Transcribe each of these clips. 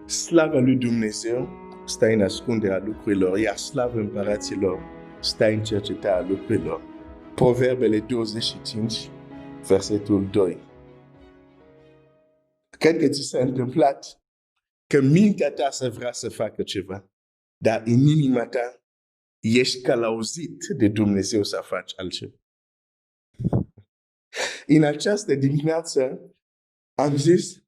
Slavă lui Dumnezeu stă în ascunderea lucrurilor, iar slavă împăraților stă în cercetarea lucrurilor. Proverbele 25, versetul 2. Cred că ți s-a întâmplat că mintea ta să vrea să facă ceva, dar în inima ta ești călăuzit de Dumnezeu să faci altceva. În această dimineață am zis,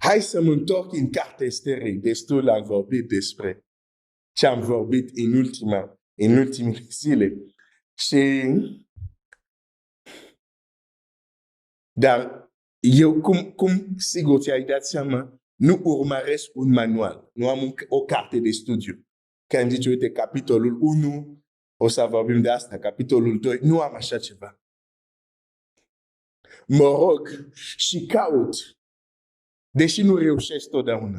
hai să mă întorc în cartea Esterei. Destul am vorbit despre ce am vorbit în ultimele zile. Dar eu, cum sigur ți-ai dat seama, nu urmăresc un manual. Nu am o carte de studiu. Când îmi zice, uite, capitolul 1, o să vorbim de asta, capitolul 2, nu am așa ceva. Mă rog și caut, deși nu reușesc totdeauna,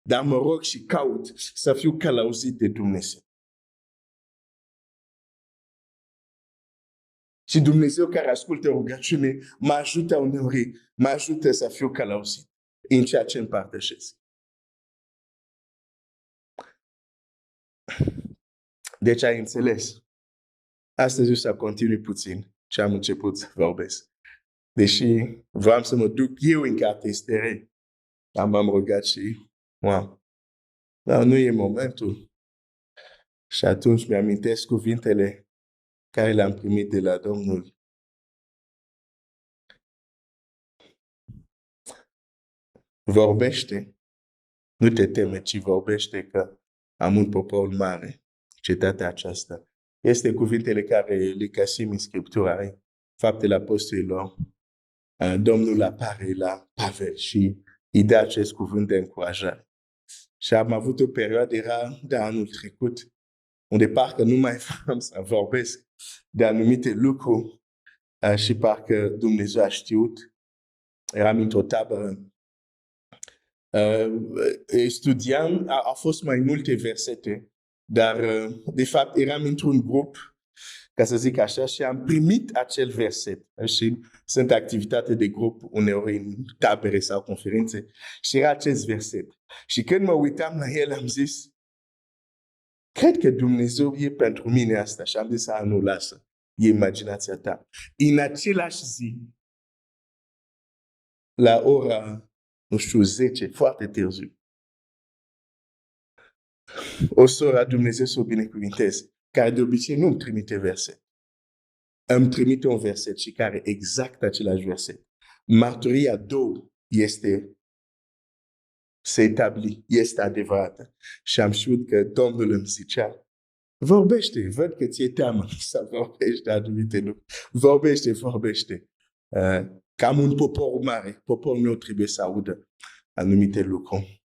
dar mă rog și caut să fiu călăuzit de Dumnezeu. Și Dumnezeu care ascultă rugăciune mă ajută uneori, mă ajută să fiu călăuzit în ceea ce împărtășesc. Deci ai înțeles. Astăzi o să continui puțin ce am început să vorbesc. Deși vreau să mă duc eu în cartea Esterei, m-am rugat și, wow, dar nu e momentul. Și atunci mi-amintesc cuvintele care le-am primit de la Domnul. Vorbește, nu te teme, ci vorbește că am un popor mare, cetatea aceasta. Este cuvintele care le găsim în Scriptura, Faptele Apostolilor. Domnul apare la Pavel și îi dă acest cuvânt de încurajare. Și am avut o perioadă, era de anul trecut, unde parcă nu mai vreau să vorbesc de anumite lucruri și parcă Dumnezeu a știut. Eram într-o tabără. Studiam, au fost mai multe versete, dar de fapt eram într-un grup, ca să zic așa, și am primit acel verset. Și sunt activitate de grup uneori în tabere sau conferințe și era acest verset. Și când mă uitam la el, am zis, cred că Dumnezeu e pentru mine asta. Și am zis, nu, lasă, e imaginația ta. În același zi, la ora, nu știu, 10, foarte târziu, o soră a Dumnezeu să o binecuvinteze, care de obicei nu îmi trimite verset. Îmi trimite un verset și care exact același verset. Marturia 2 se etabli, este adevărată. Și am știut că Domnul îmi zicea, vorbește, văd că ți-e teamă să vorbești de anumite lucruri. Vorbește. Cam un popor mare, poporul meu trebuie să audă anumite lucruri.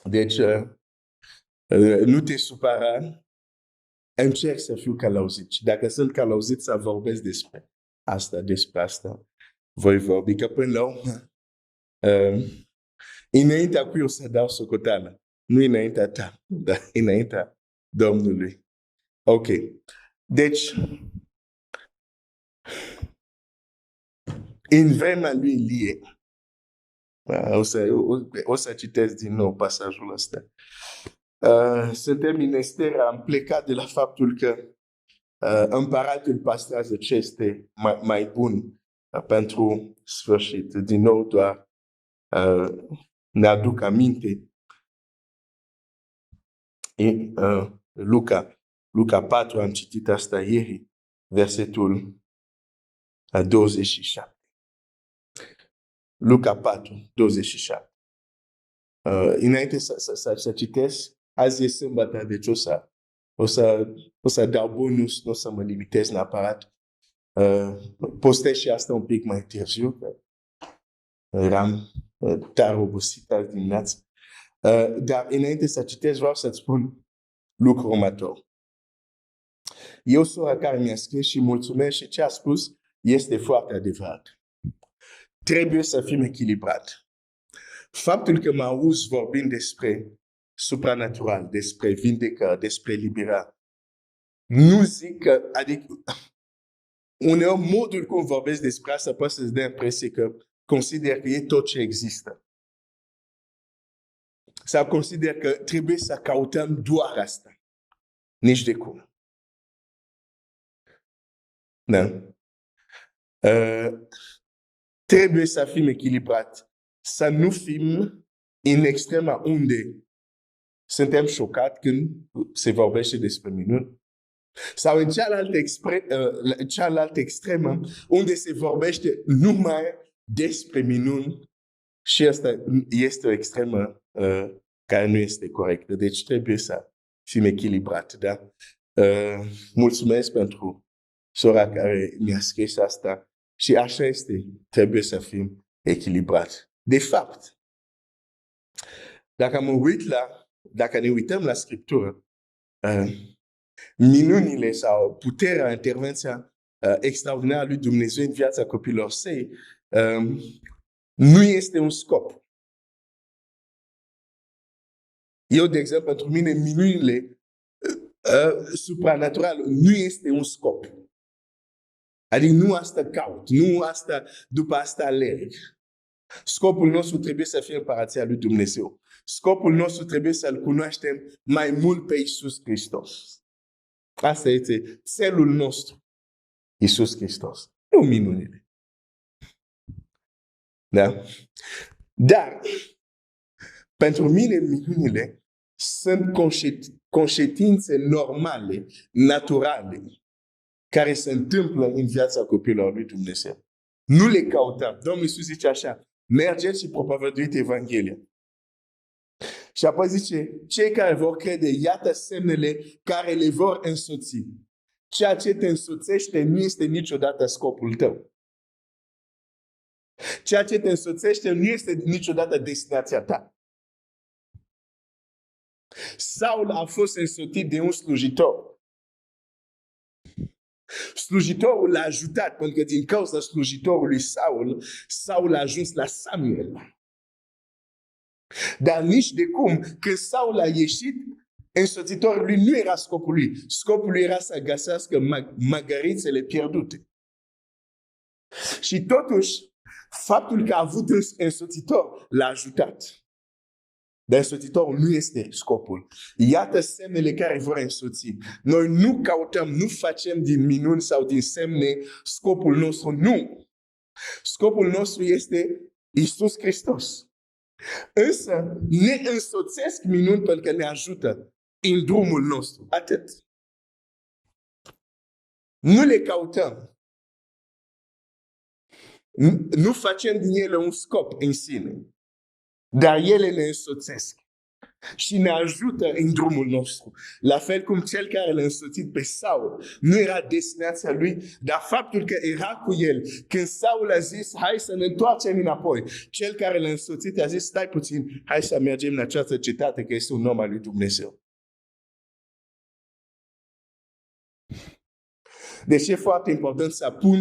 Deci, nu te supăra, încerc să fiu călăuzit. Și dacă sunt călăuzit să vorbesc despre asta, voi vorbi. Că până la urmă, înaintea cui o să dau socoteală. Nu înaintea ta, dar înaintea Domnului. Ok. Deci, în vremea lui Ilie, o să citesc din nou pasajul ăsta. Suntem în Ester, am plecat de la faptul că împăratul păstrează ce este mai bun pentru sfârșit. Din nou doar ne aduc aminte Luca 4, am citit asta ieri, versetul 27. Luca 4, 27. Înainte să citesc, azi e sâmbătă, deci o să dau bonus, nu o să mă limitez neapărat. Postez și asta un pic mai târziu, că eram tare obosit azi dimineață. Dar înainte să citesc, vreau să-ți spun lucrul următor. Eu sora care mi-a scris și mulțumesc și ce a spus este foarte adevărat. Trebuie să fim echilibrat. Faptul că mă auzi vorbind despre supranatural, despre vindecare, despre liberare, nu zic că, adică, uneori modul cum vorbesc despre asta poate să-ți dea impresie că consider că e tot ce există. Sau consider că trebuie să căutăm doar asta. Nici de cum. Da? Trebuie să fim echilibrat. Să nu fim în extrema unde suntem șocați când se vorbește despre minuni. Sau în cealaltă extremă unde se vorbește numai despre minuni și asta este o extremă care nu este corectă. Deci trebuie să fim echilibrat. Da? Mulțumesc pentru sora care mi-a scris asta și așa este. Trebuie să fim echilibrați. De fapt, dacă ne uităm la Scriptură, minunile sau puterea, intervenția extraordinară lui Dumnezeu în viața copiilor săi nu este un scop. Eu, de exemplu, pentru mine, minunile supranaturale nu este un scop. Adică nu asta caut, nu asta, după asta alerg. Scopul nostru trebuie să fie împărăția lui Dumnezeu. Scopul nostru trebuie să-L cunoaștem mai mult pe Iisus Hristos. Asta este țelul nostru. Iisus Hristos. Nu minunile. Da? Dar, pentru mine, minunile sunt conștiințe normale, naturale, care se întâmplă în viața copiilor lui Dumnezeu. Nu le căutăm. Domnul Iisus zice așa, mergeți și propovăduiți Evanghelia. Și apoi zice, cei care vor crede, iată semnele care le vor însoți. Ceea ce te însoțește nu este niciodată scopul tău. Ceea ce te însoțește nu este niciodată destinația ta. Saul a fost însoțit de un slujitor. Slujitorul l-a ajutat, pentru că din cauza slujitorului Saul a ajuns la Samuel. Dar nici de cum, când Saul a ieșit, însoțitorul lui nu era scopul lui. Scopul lui era să găsească măgărițele pierdute. Și totuși, faptul că a avut un însoțitor l-a ajutat. Dar însoțitorul nu este scopul. Iată semnele care vor însoți. Noi nu căutăm, nu facem din minuni sau din semne scopul nostru. Nu! Scopul nostru este Iisus Hristos. Însă ne însoțesc minuni pentru că ne ajută în drumul nostru. Atât. Nu le căutăm. Nu facem din ele un scop în sine. Dar ele ne însoțesc și ne ajută în drumul nostru. La fel cum cel care l-a însoțit pe Saul nu era destinația lui, dar faptul că era cu el. Când Saul a zis, hai să ne întoarcem înapoi, cel care l-a însoțit a zis, stai puțin, hai să mergem în această cetate, că este un om al lui Dumnezeu. Deci e foarte important să pun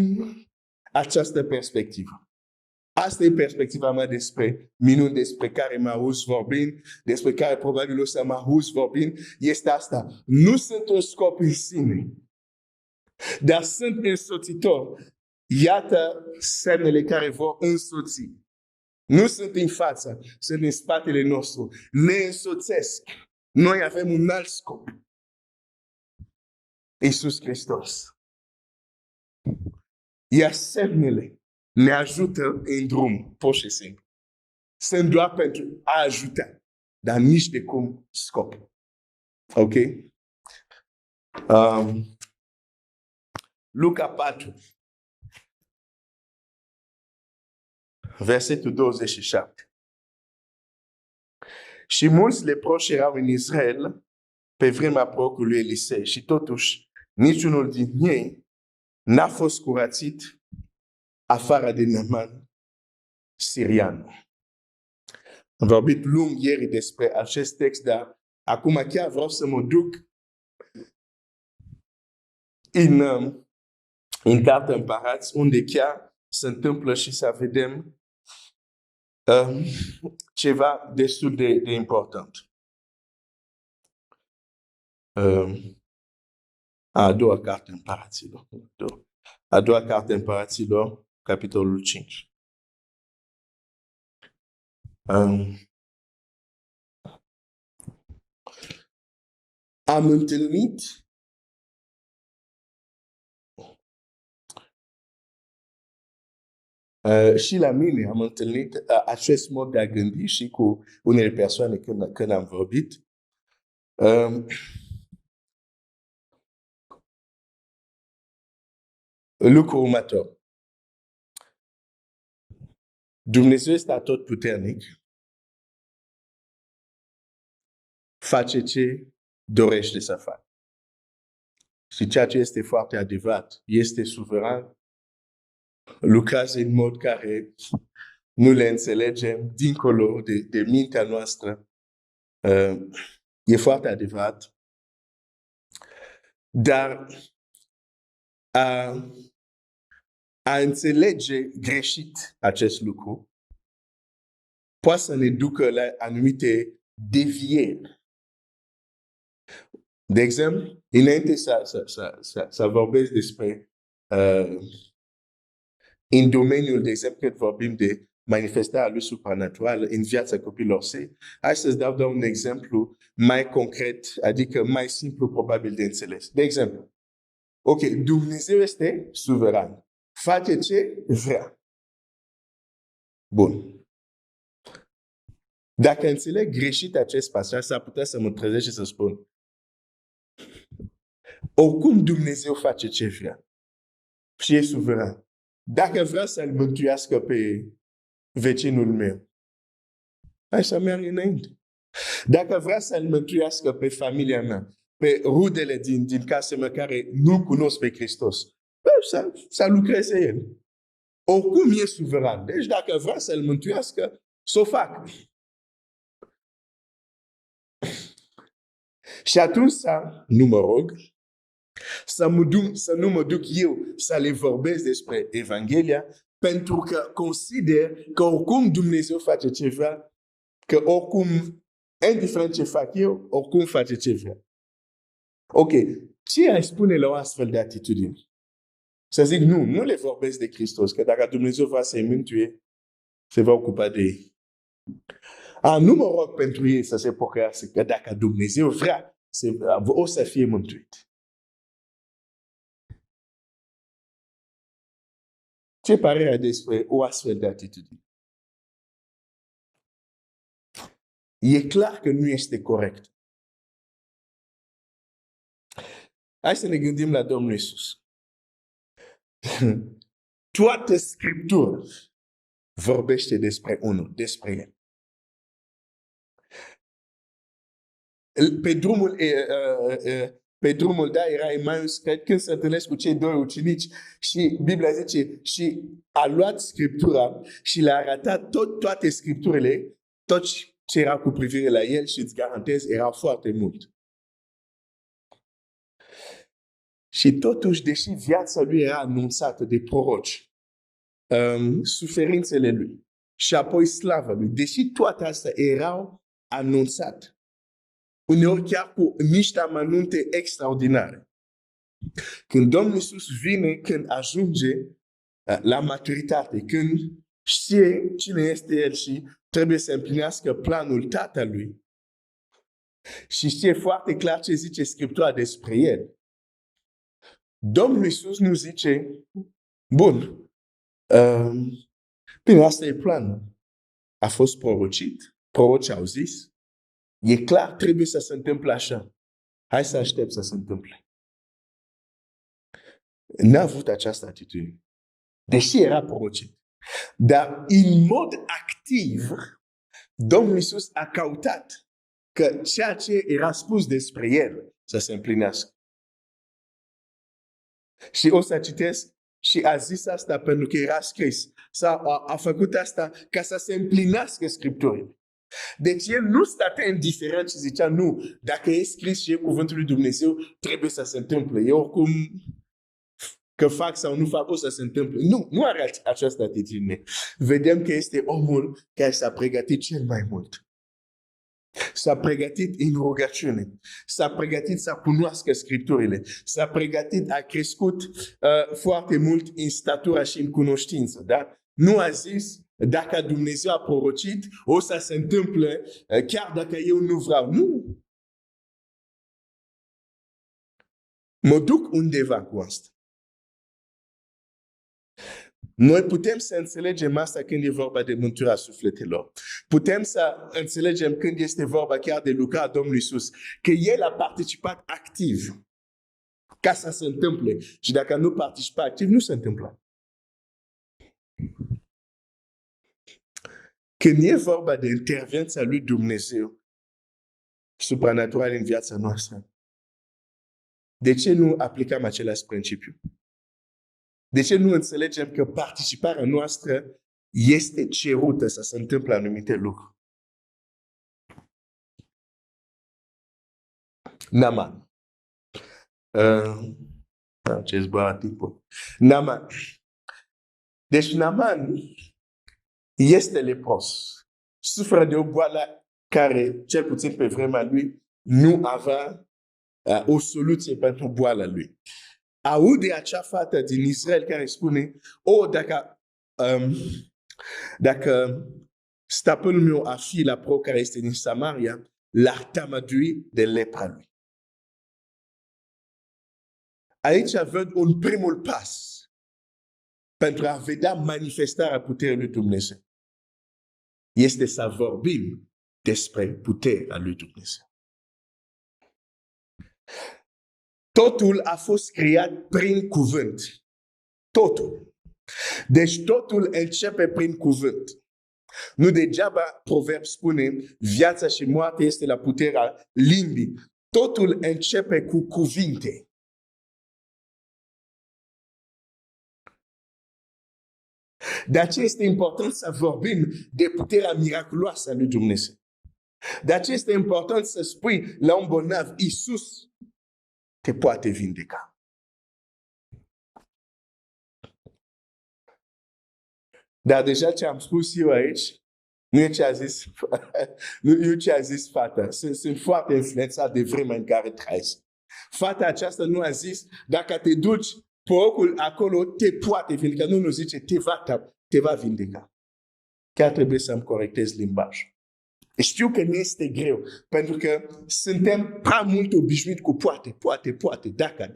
această perspectivă. Asta e perspectiva mea despre minuni, despre care mă auzi vorbind, despre care probabil o să mă auzi vorbind, este asta. Nu sunt un scop în sine, dar sunt însoțitor. Iată semnele care vor însoți. Nu sunt în față, sunt în spatele nostru. Ne însoțesc. Noi avem un alt scop. Iisus Hristos. Iar semnele ne ajută în drum, pur și simplu. Sunt doar pentru a ajuta, dar nici de cum scop. Ok? Luca 4, versetul 27. Și mulți leproși erau în Israel pe vremea prorocului lui Elisei și totuși niciunul din ei n-a fost curățit afară de Naaman sirian. Am vorbit lung ieri despre acest text, dar acum chiar vreau să mă duc în Cartea Împărați, unde chiar se întâmplă și să vedem ceva destul de important. A doua Carte Împăraților. A doua Carte Împăraților, capitolul 5. am întâlnit și la mine am întâlnit acest mod de a gândi și cu unele persoane când am vorbit. Lucrul următor. Dumnezeu este atotputernic, face ce dorește să facă. Și ceea ce este foarte adevărat, este suveran, lucrează în mod care nu le înțelegem dincolo de mintea noastră. E foarte adevărat. Dar a înțelege greșit acest lucru poate să ne ducă la anumite devieri. De exemplu, înainte să vorbesc despre în domeniul, de exemplu, când vorbim de manifestarea lui supranaturală în viața copiilor săi, hai să-ți dau un exemplu mai concret, adică mai simplu probabil de înțeles. De exemplu, ok, Dumnezeu este suveran. Face ce vrea. Bun. Dacă înțeleg greșit acest pasaj, s-ar putea să mă trezesc și să spun oricum Dumnezeu face ce vrea. Și e suveran. Dacă vrea să-l mântuiască pe vecinul meu, hai să merg înainte. Dacă vrea să-l mântuiască pe familia mea, pe rudele din casa mea care nu cunosc pe Hristos, să lucreze el. Oricum e suveran. Deci dacă vrea să-l mântuiască, să o fac. Și atunci nu mă rog, să nu mă duc eu să le vorbesc despre Evanghelia, pentru că consider că oricum Dumnezeu face ce vrea, că oricum, indiferent ce fac eu, oricum face ce vrea. Ok, ce ai spune la o astfel de atitudine? Să zic, nu le vorbesc de Hristos, că dacă Dumnezeu va să-i mântuie, se va ocupa de ei. Nu mă rog pentru ei să se pocăiască, că dacă Dumnezeu vrea, o să fie mântuit. Ce părere ai despre o astfel de atitudine? E clar că nu este corect. Hai să ne gândim la Domnul Iisus. Toată Scriptura vorbește despre unul, despre El. Pe drumul era Emmaus, când se întâlnesc cu cei doi ucenici și Biblia zice și a luat Scriptura și le-a arătat toate Scripturile, tot ce era cu privire la El și îți garantez, era foarte mult. Și totuși, deși viața lui era anunțată de proroci, suferințele lui și apoi slava lui, deși toate astea erau anunțate, uneori chiar cu niște amănunte extraordinare. Când Domnul Iisus vine, când ajunge la maturitate, când știe cine este El și trebuie să împlinească planul Tatălui și știe foarte clar ce zice Scriptura despre El, Domnul Iisus nu zice, bun, bine, asta e planul. A fost prorocit, prorocii au zis, e clar, trebuie să se întâmple așa. Hai să aștept să se întâmple. N-a avut această atitudine. Deși era prorocit. Dar în mod activ, Domnul Iisus a căutat că ceea ce era spus despre El să se împlinească. Și o să citesc, și a zis asta pentru că era scris. A făcut asta ca să se împlinească Scripturile. Deci el nu stătea indiferent și zicea, nu, dacă e scris și e cuvântul lui Dumnezeu, trebuie să se întâmple. Eu oricum, că fac sau nu fac, o să se întâmple. Nu are această atitudine. Vedem că este omul care s-a pregătit cel mai mult. S-a pregătit în rugăciune. S-a pregătit să cunoască Scripturile. S-a pregătit, a crescut foarte mult în statura și în cunoștință. Da? Nu a zis, dacă Dumnezeu a prorocit, o să se întâmple chiar dacă eu nu vreau. Nu. mă duc undeva cu asta. Noi putem să înțelegem asta când e vorba de mântuirea sufletelor. Putem să înțelegem când este vorba chiar de lucrarea Domnului Iisus, că El a participat activ ca să se întâmple. Și dacă nu participă activ, nu se întâmplă. Când e vorba de intervenția lui Dumnezeu supranatural în viața noastră, de ce nu aplicăm același principiu? De ce nu înțelegem că participarea noastră este cerută să se întâmple anumite lucruri? Naaman. Ce zboară timpul. Naaman. Deci Naaman este lepros. Suferă de o boală care, cel puțin pe vremea lui, nu avea o soluție pentru boala lui. Aude acea fată din Israel care spune, dacă stăpânul meu ar fi la pro care este din Samaria, l-ar tamadui de lepra lui. Aici văd un primul pas pentru a vedea manifestarea puterii lui Dumnezeu. Este să vorbim despre puterea lui Dumnezeu. Totul a fost creat prin cuvânt. Totul. Deci totul începe prin cuvânt. Nu degeaba Proverb spune, viața și moartea este la puterea limbii. Totul începe cu cuvinte. De aceea este important să vorbim de puterea miraculoasă a lui Dumnezeu. De aceea este important să spui la un bolnav, Iisus te poate vindeca. Dar deja ce am spus eu aici, nu e ce a zis, nu e ce a zis fata. Sunt foarte influențat de vremea în care trăiesc. Fata aceasta nu a zis, dacă te duci porocul acolo, te poate vindeca. Nu zice, te va vindeca. Chiar trebuie să-mi corectez limbajul. Știu că nu este greu, pentru că suntem prea mult obișnuiți cu poate, dacă.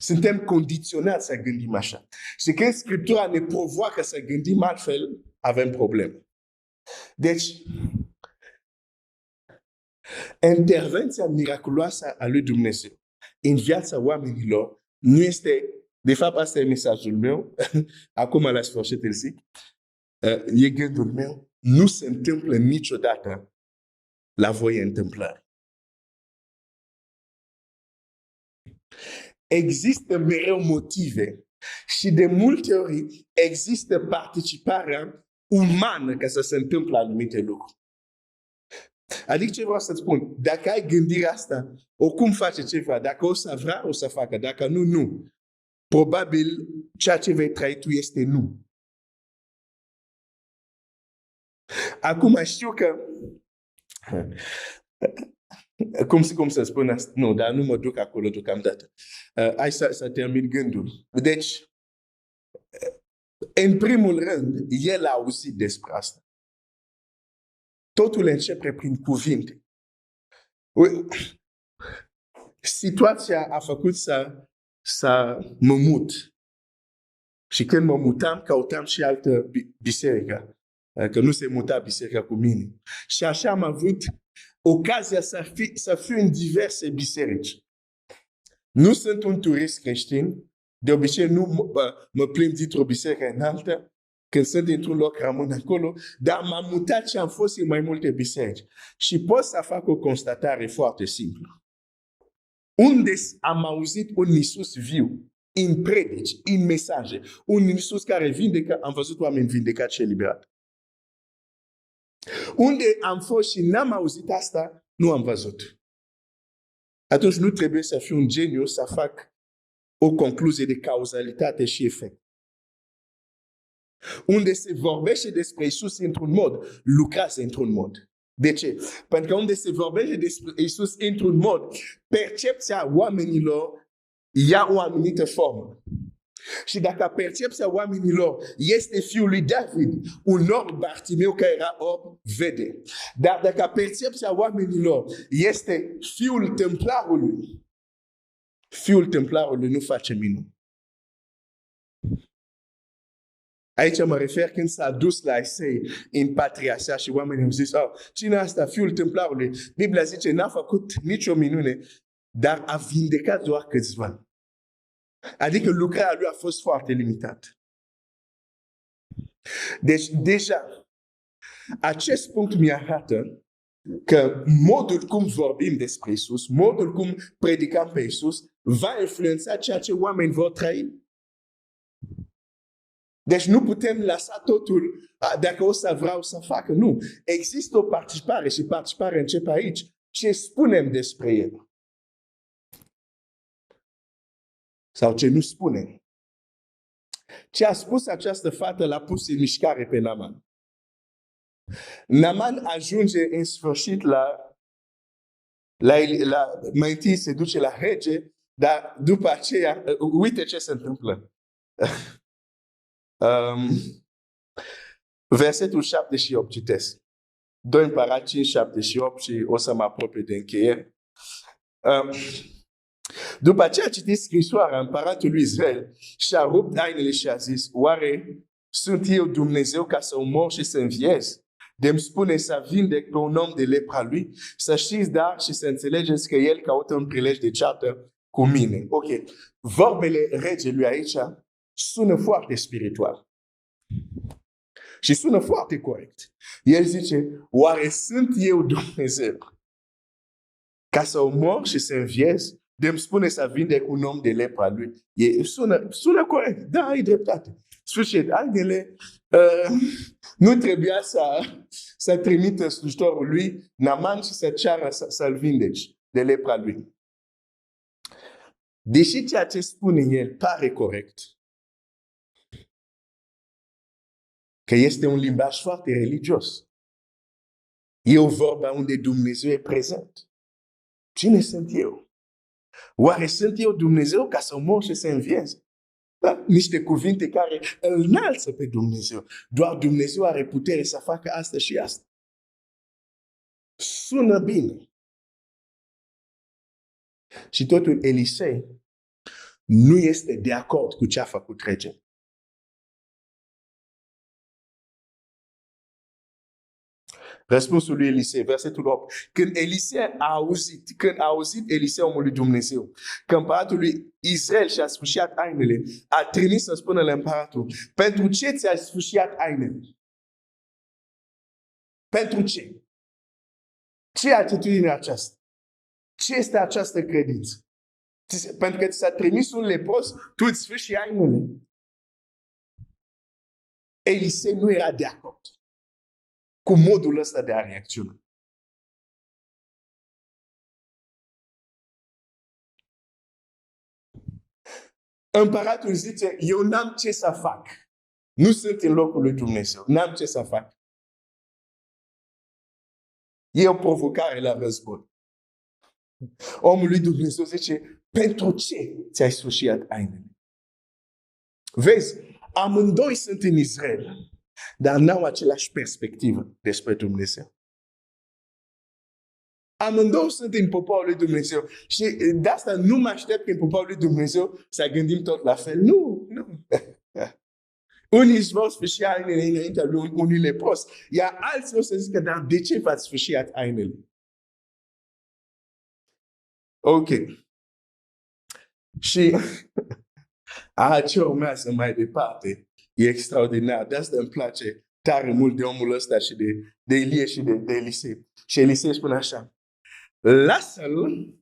Suntem condiționați să gândim așa. Și când Scriptura ne provoacă să gândim altfel, avem probleme. Deci, intervenția miraculoasă a lui Dumnezeu în viața oamenilor nu este, de fapt asta e mesajul meu, acum la sfârșitul zi, e gândul meu, nu se întâmplă niciodată la voie întâmplării. Există mereu motive și de multe ori există participarea umană ca să se întâmple anumite lucruri. Adică ce vreau să-ți spun, dacă ai gândirea asta, oricum face ceva, dacă o să vrea, o să facă, dacă nu, nu. Probabil ceea ce vei trăi tu este nu. Acum știu că cum să spun asta? Nu, dar nu mă duc acolo deocamdată. Hai să termin gândul. Deci, în primul rând, el a auzit despre asta. Totul începe prin cuvinte. Situația a făcut să mă mut. Și când mă mutam, căutam și altă biserică. Că nu se muta biserica cu mine. Și așa am avut ocazia să fiu în diverse biserici. Nu sunt un turist creștin. De obicei nu mă plimb dintr-o biserică în alta. Când sunt într-un loc, rămân acolo. Dar m-am mutat și am fost în mai multe biserici. Și pot să fac o constatare foarte simplă. Unde am auzit un Iisus viu, în predici, în mesaje, un Iisus care vindecă, am văzut oameni vindecați și eliberați. Unde am fost și n-am auzit asta, nu am văzut. Atunci nu trebuie să fiu un geniu să fac o concluzie de cauzalitate și efect. Unde se vorbește despre Iisus într-un mod, lucrează într-un mod. De ce? Pentru că unde se vorbește despre Iisus într-un mod, percepția oamenilor ia o anumită formă. Și dacă percepția oamenilor este fiul lui David, un orb Bartimeu care era orb vede. Dar dacă percepția oamenilor este fiul templarului nu face minuni. Aici mă refer când s-a dus la Isai în patria sa și oamenii au zis, cine e asta, fiul templarului? Biblia zice, n-a făcut nicio minune, dar a vindecat doar câțiva. Adică lucrarea lui a fost foarte limitată. Deci, deja, acest punct mi-arată că modul cum vorbim despre Isus, modul cum predicăm pe Isus, va influența ceea ce oamenii vor trăi. Deci nu putem lăsa totul dacă o să vreau să facă. Nu. Există o participare și participarea începe aici. Ce spunem despre el? Sau ce nu spunem? Ce a spus această fată l-a pus în mișcare pe Naaman. Naaman ajunge în sfârșit mai întâi se duce la rege, dar după aceea, uite ce se întâmplă. Versetul 7 și 8 citesc. 2 Împărați 5, 7 și 8 și o să mă apropie de încheiere. După aceea citiți scrisoarea împăratului lui Israel și a rupt hainele și a zis, oare sunt eu Dumnezeu ca să omor și să înviez? De-mi spune să vindec pe un om de lepra lui, să știți dar și să înțelegeți că el caută un prilej de ceartă cu mine. Ok, vorbele regelui aici sună foarte spiritual. Și sună foarte corect. El zice, oare sunt eu Dumnezeu ca să omor și să înviez? De-mi spune să vindec un om de lepra lui. Sună corect. Da, ai dreptate. Sfârșit, hainele nu trebuia să trimită slujitorul lui Naaman și să ceară să-l vindeci de lepra lui. Deși ceea ce spune el pare corect, că este un limbaj foarte religios. E o vorba unde Dumnezeu e prezent. Cine sunt eu? Oare sunt eu Dumnezeu ca să omor și să înviez? Da? Niște cuvinte care îl înalță pe Dumnezeu. Doar Dumnezeu are putere să facă asta și asta. Sună bine. Și totul Elisei nu este de acord cu ce a făcut regele. Răspunsul lui Elisei, versetul 8. Când a auzit Elisei omul lui Dumnezeu, că împăratul lui Israel și-a sfâșiat hainele, a trimis să spună la împăratul, pentru ce ți-ai sfâșiat hainele? Pentru ce? Ce atitudine aceasta? Ce este această credință? Pentru că ți s-a trimis un lepros, tu îți sfâșii hainele. Elisei nu era de acord cu modul ăsta de a reacționa. Împăratul zice, eu n-am ce să fac. Nu sunt în locul lui Dumnezeu. N-am ce să fac. E o provocare la război. Omul lui Dumnezeu zice, pentru ce ți-ai sfâșiat hainele? Vezi, amândoi sunt în Israel, dar n-au același perspectivă despre Dumnezeu. Amândouă sunt în poporul lui Dumnezeu. Și de asta nu mă aștept că în poporul lui Dumnezeu să gândim tot la fel. Nu. Unii își vor sfârși hainele înaintea lui unui lepros, iar alții o să zică, dar de ce v-ați sfârșit hainele? Ok. Și ce urmează mai departe e extraordinar. De asta îmi place tare mult de omul ăsta și de Ilie și de Elisei. Și Elisei spune așa, lasă-l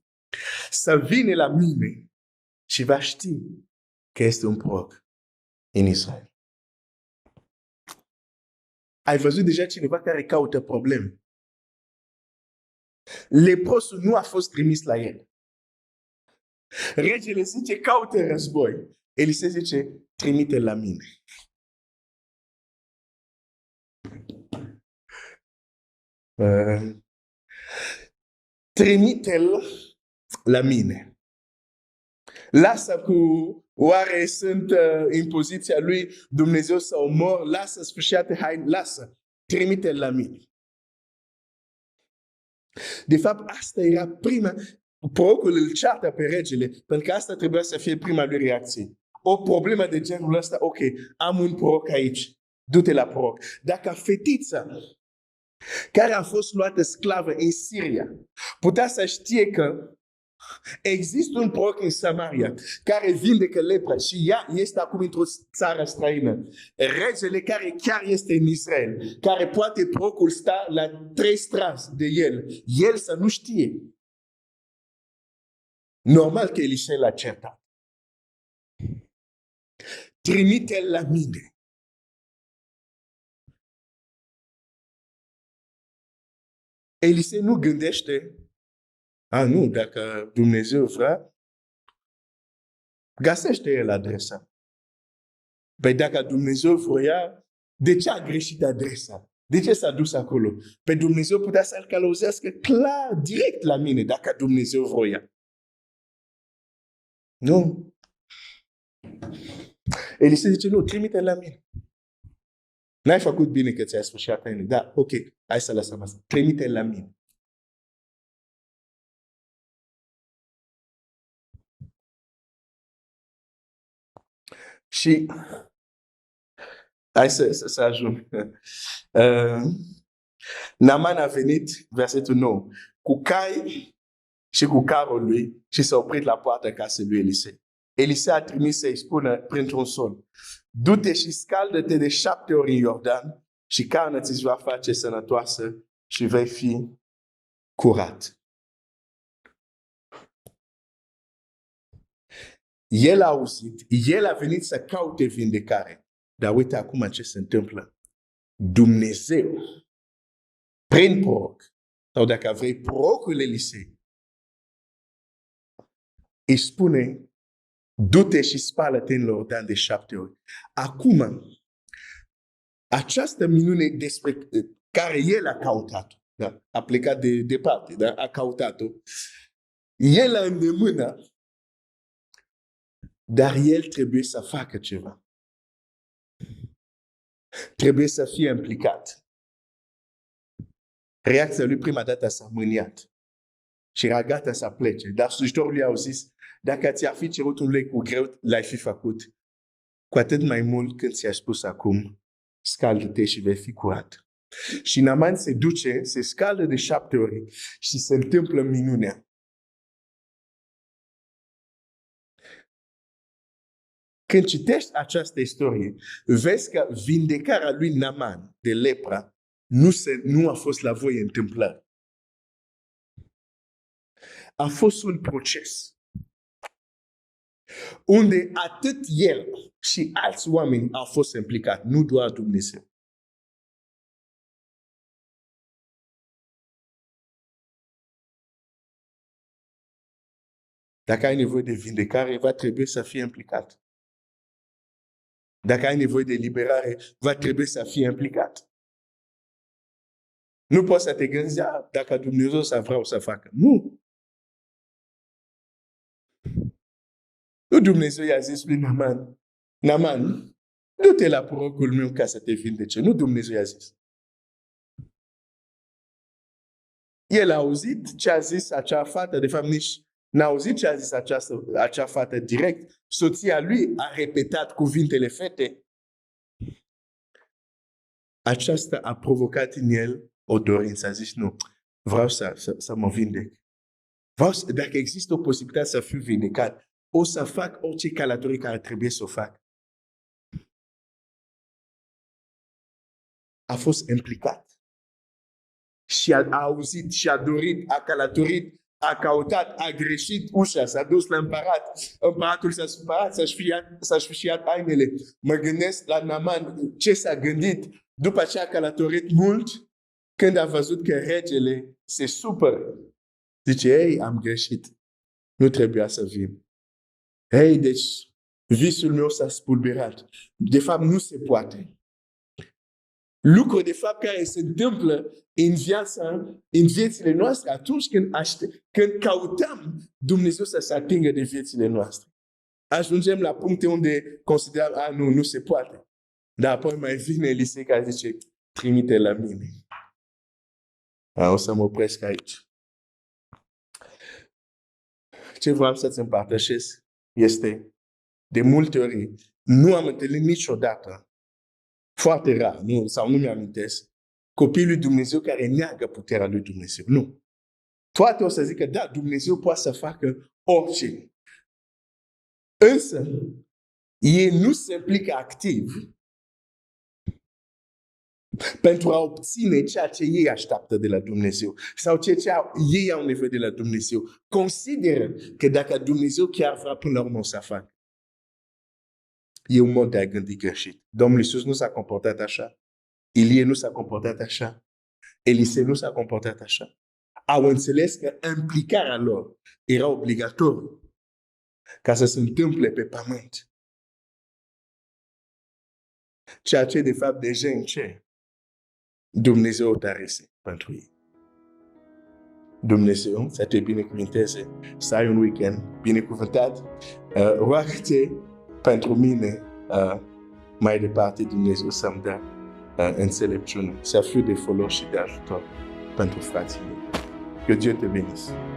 să vină la mine și va ști că este un proroc în Israel. Ai văzut deja cineva care caută probleme. Leprosul nu a fost trimis la el. Regele zice, caută război. Elisei zice, trimite la mine. Trimite-l la mine. Lasă cu oare sunt în poziția lui Dumnezeu să omor, lasă sfârșiate, hai, lasă, trimite-l la mine. De fapt, asta era prima, prorocul îl ceartă pe regele, pentru că asta trebuia să fie prima lui reacție. O problemă de genul ăsta, ok, am un proroc aici, du-te la proroc. Dacă fetița care a fost luată sclavă în Siria putea să știe că există un proroc în Samaria care vindecă lepra și ea este acum într-o țară străină. Regele care chiar este în Israel, care poate prorocul sta la 3 străzi de el să nu știe. Normal că Elisei l-a certat. Trimite-l la mine. Elisei nu gândește, nu, dacă Dumnezeu vrea, găsește el adresa. Păi dacă Dumnezeu voia, de ce a greșit adresa? De ce s-a dus acolo? Pe Dumnezeu putea să-l călăuzească clar, direct la mine, dacă Dumnezeu voia. Nu. Elisei zice, nu, trimite la mine. N-ai făcut bine că ți-ai sfârșit tainele. Da, ok, hai să lăsăm asta. Trimite la mine. Și hai să ajung. Naaman a venit, versetul 9, cu cai și cu carul lui și s-a oprit la poarta casei lui Elisei. Elisei a trimis să-i spună printr-un son, du-te și scaldă-te de 7 ori în Iordan și carnea ți va face sănătoasă și vei fi curat. El a auzit, el a venit să caute vindecare. Dar uite acum ce se întâmplă. Dumnezeu, prin proroc, sau dacă vrei prorocul Elisei, îi spune, du-te și spală-te în Iordan de 7 ori. Acum, această minune despre care el a cautat-o, da? A plecat de departe, da? A cautat-o, el a îndemână, dar el trebuie să facă ceva. Trebuie să fie implicat. Reacția lui prima dată s-a mâniat și era gata să plece. Dar slujitorul lui a zis, dacă ți-ar fi cerut un lei cu greu, l-ai fi făcut. Cu atât mai mult când ți-a spus acum, scaldă-te și vei fi curat. Și Naaman se duce, se scaldă de 7 ori și se întâmplă minunea. Când citești această istorie, vezi că vindecarea lui Naaman de lepra nu a fost la voie întâmplări. A fost un proces unde atât el și alți oameni au fost implicați, nu doar Dumnezeu. Dacă ai nevoie de vindecare, va trebui să fie implicat. Dacă ai nevoie de liberare, va trebui să fie implicat. Nu poți să te gândești, dacă Dumnezeu să vrea să facă. Nu. Nu Dumnezeu i-a zis lui Naaman, Naaman, du-te la prorocul meu ca să te vindece. Nu Dumnezeu i-a zis. El a auzit ce a zis acea fată, de fapt nici n-a auzit ce a zis acea fată direct. Soția lui a repetat cuvintele fete. Aceasta a provocat în el o dorință. A zis, nu, vreau să mă vindec. Dacă există o posibilitate să fiu vindecat, o să fac orice călătorie care trebuie să o fac. A fost implicat. Și a auzit, și a dorit, a călătorit, a căutat, a greșit ușa, s-a dus la împărat. Împăratul s-a supărat, s-a sfârșit hainele. Mă gândesc la Naaman, ce s-a gândit după ce a călătorit mult, când a văzut că regele se supără. Zice, ei, am greșit. Nu trebuia să vin. Ei, deci, visul meu s-a spulberat. De fapt, nu se poate. Lucruri, de fapt, care se întâmplă în viețile noastre, atunci când căutăm Dumnezeu să se atingă de viețile noastre. ajungem la puncte unde considerăm, nu se poate. Dar apoi mai vine Elisei care zice, trimite la mine. O să mă opresc aici. Ce vreau să-ți împărtășesc este, de multe ori, nu am întâlnit niciodată, foarte rar, sau nu mi-amintesc, copiii lui Dumnezeu care neagă puterea lui Dumnezeu. Nu. Toate o să zică, da, Dumnezeu poate să facă orice. Însă, ei nu se implică activ pentru a obține ceea ce ei așteaptă de la Dumnezeu sau ceea ce ei au nevoie de la Dumnezeu. Consideră că dacă Dumnezeu chiar vrea până la urmă o să facă. E un mod de a gândi greșit. Domnul Iisus nu s-a comportat așa. Ilie nu s-a comportat așa. Elisei nu s-a comportat așa. Au înțeles că implicarea lor era obligatoriu ca să se întâmple pe pământ. Ceea ce de fapt deja în cer. Dumnezeu o darese pentru ei. Dumnezeu să te binecuvânteze, să ai un weekend binecuvântat. Roagă-te pentru mine mai departe Dumnezeu să-mi dea înțelepciune, să fiu de folos și de ajutor pentru frații mei. Que Dieu te bénisse.